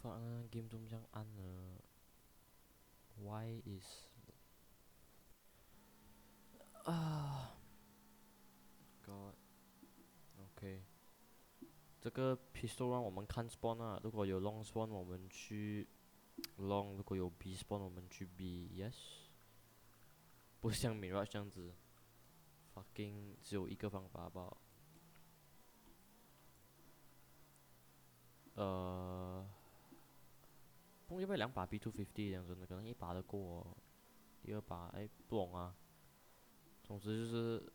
fuck 啊，game 怎么这样暗呢？Why is 啊？God OK，这个 pistol 让我们看 spawn 啊，如果有 long spawn 我们去 long，如果有 B spawn 我们去 B，yes，不像 Mirage 这样子，fucking 只有一个方法吧？不要不要2把 B250这样子的，可能一把的够哦，第二把哎不懂啊，总之就是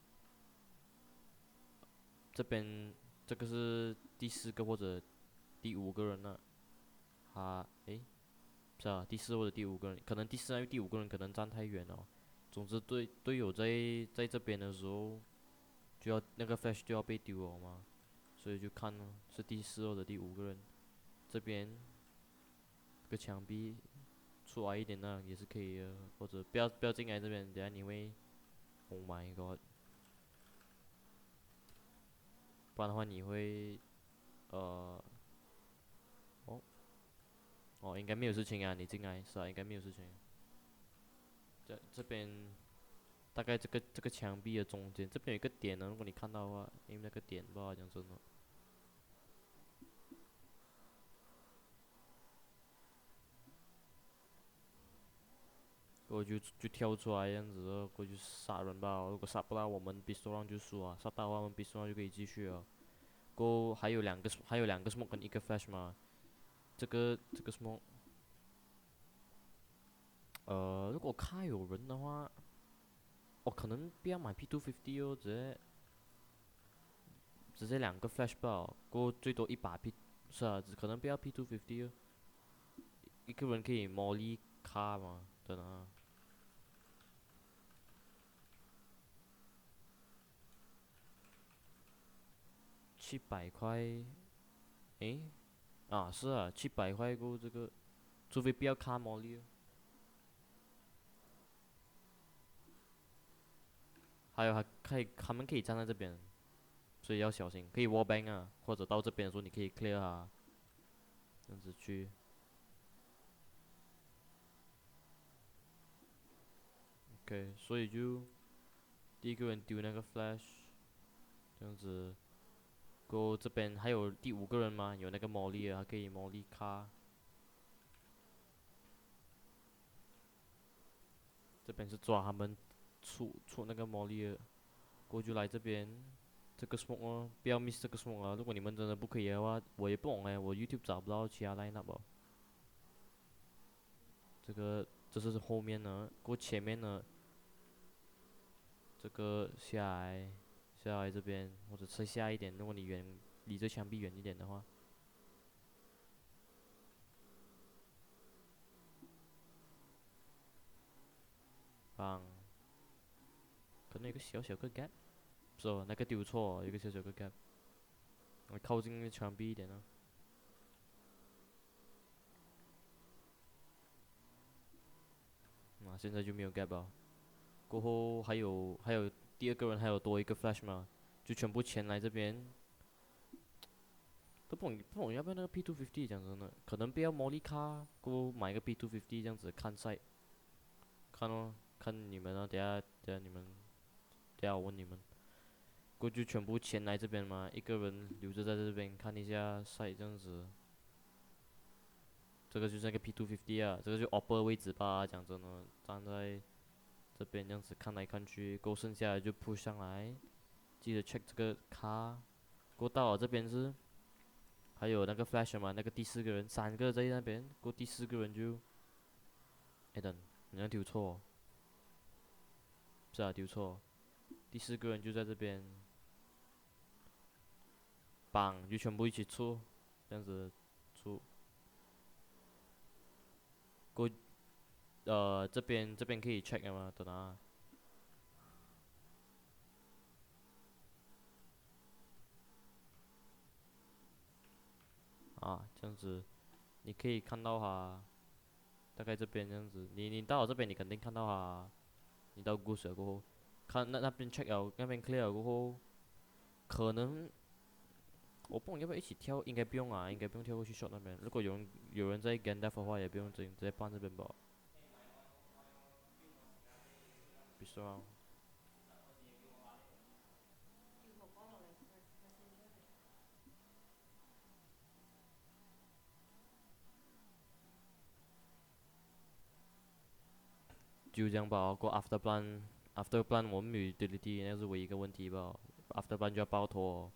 这边这个是第4个或者第5个人了，诶是啊，第4或者第5个人，可能第4还有第5个人可能站太远了。总之队友在这边的时候，就要那个 flash 就要被丢了嘛，所以就看咯，是第4或者第5个人。这边这个墙壁出来一点呢也是可以的，或者不要进来这边，等下你会 Oh my god，不然的话你会呃哦应该没有事情啊，你进来是啊，应该没有事情。这边大概这个墙壁的中间，这边有一个点呢，如果你看到的话，因为那个点不知道讲真的，过去就跳出来这样子哦，过去杀人吧。如果杀不到，我们 pistol round 就输啊；杀到的话，我们 pistol round 就可以继续啊。过后还有两个 smoke 跟一个 flash 嘛。这个 smoke，如果看有人的话，我可能不要买 P250哦，直接2个 flash 吧。过后最多一把 P，是啊，只可能不要 P250哦，一个人可以 molly 卡嘛，对啊。700块，诶，是啊，700块够这个，除非不要卡魔力哦。还有他们可以站在这边，所以要小心，可以 wallbang 啊，或者到这边的时候你可以 clear 啊，这样子去。OK，所以就第一个人丢那个 flash，这样子。过后这边还有第5个人吗？有那个魔力啊，还可以魔力卡。这边是抓他们出那个魔力的，过后就来这边。这个 smoke 哦，不要 miss 这个 smoke 啊！如果你们真的不可以的话，我也不懂哎，我 YouTube 找不到其他 line up 哦。这是后面呢，过前面呢，这个下来这边，或者再下一点，如果你离这墙壁远一点的话，放可能有个小小个 gap，不是哦，那个丢错哦，有个小小个 gap，靠近那墙壁一点呢。现在就没有 gap 了。过后还有第二个人还有多一个 flash 嘛，就全部前来这边，都不懂要不要那个 P250，讲真的，可能不要魔力卡，过后买个 P250这样子看赛，看哦，看你们啊，等下你们，等下我问你们。过去全部前来这边嘛，一个人留着在这边看一下赛这样子。这个就是那个 P250啊，这个就 upper 位置吧，讲真的，站在这边这样子看来看去，够剩下的就 push 上来，记得 check 这个卡。过到了这边是还有那个 flash 嘛，那个第4个人3个在那边，过第4个人就，等，你要丢错，不是啊，丢错，第4个人就在这边，绑就全部一起出，这样子出。过这边可以 check 的吗？等啊。这样子你可以看到哈，大概这边这样子，你到了这边你肯定看到哈，你到 Goose 了过后，看那边 check 了，那边 clear 了过后，可能我不懂要不要一起跳，应该不用啊，应该不用跳过去 shot 那边。如果有人在 Gandalf 的话，也不用直接办这边吧。必须啊，就这样吧。过 after plan，after plan 我们没有 utility，那是唯一一个问题吧。after plan 就要爆头哦。